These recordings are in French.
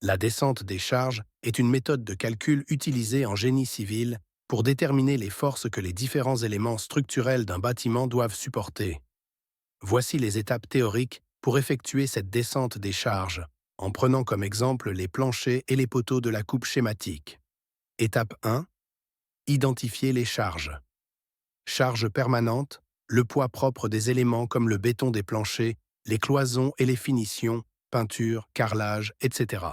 La descente des charges est une méthode de calcul utilisée en génie civil pour déterminer les forces que les différents éléments structurels d'un bâtiment doivent supporter. Voici les étapes théoriques pour effectuer cette descente des charges, en prenant comme exemple les planchers et les poteaux de la coupe schématique. Étape 1. Identifier les charges. Charges permanentes, le poids propre des éléments comme le béton des planchers, les cloisons et les finitions, peinture, carrelage, etc.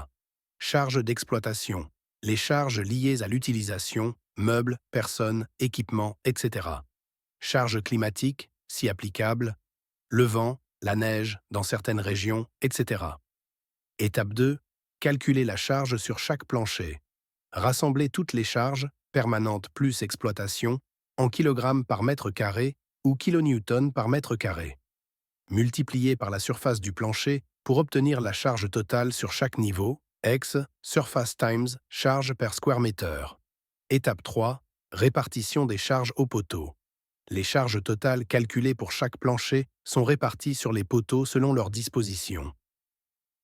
Charges d'exploitation, les charges liées à l'utilisation, meubles, personnes, équipements, etc. Charges climatiques, si applicable, le vent, la neige dans certaines régions, etc. Étape 2. Calculer la charge sur chaque plancher. Rassembler toutes les charges, permanentes plus exploitation, en kilogrammes par mètre carré ou kilonewtons par mètre carré. Multiplier par la surface du plancher pour obtenir la charge totale sur chaque niveau, x, surface times charge per square meter. Étape 3. Répartition des charges au poteau. Les charges totales calculées pour chaque plancher sont réparties sur les poteaux selon leur disposition.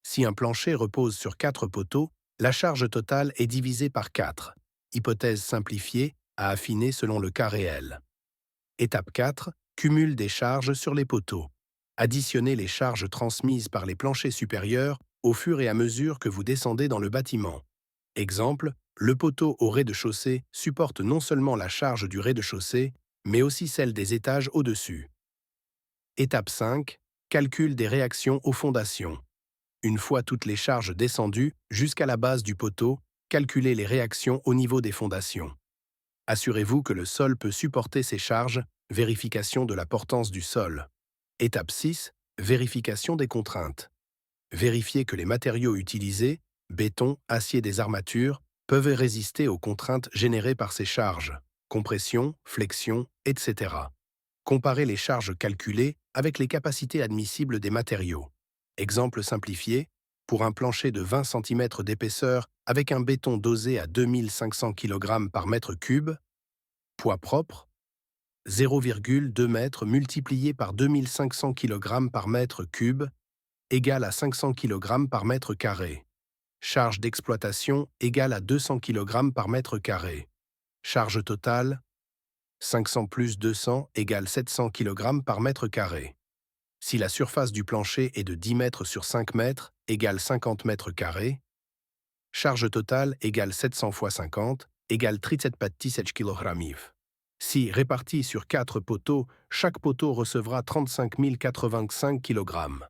Si un plancher repose sur 4 poteaux, la charge totale est divisée par 4. Hypothèse simplifiée, à affiner selon le cas réel. Étape 4. Cumul des charges sur les poteaux. Additionnez les charges transmises par les planchers supérieurs au fur et à mesure que vous descendez dans le bâtiment. Exemple, le poteau au rez-de-chaussée supporte non seulement la charge du rez-de-chaussée, mais aussi celle des étages au-dessus. Étape 5. Calcul des réactions aux fondations. Une fois toutes les charges descendues jusqu'à la base du poteau, calculez les réactions au niveau des fondations. Assurez-vous que le sol peut supporter ces charges, vérification de la portance du sol. Étape 6. Vérification des contraintes. Vérifiez que les matériaux utilisés, béton, acier des armatures, peuvent résister aux contraintes générées par ces charges, compression, flexion, etc. Comparez les charges calculées avec les capacités admissibles des matériaux. Exemple simplifié, pour un plancher de 20 cm d'épaisseur avec un béton dosé à 2500 kg par mètre cube, poids propre, 0,2 m multiplié par 2500 kg par mètre cube égale à 500 kg par mètre carré. Charge d'exploitation égale à 200 kg par mètre carré. Charge totale, 500 plus 200 égale 700 kg par mètre carré. Si la surface du plancher est de 10 mètres sur 5 mètres égale 50 mètres carrés, charge totale égale 700 fois 50 égale 37 kg. Si réparti sur 4 poteaux, chaque poteau recevra 35 085 kg.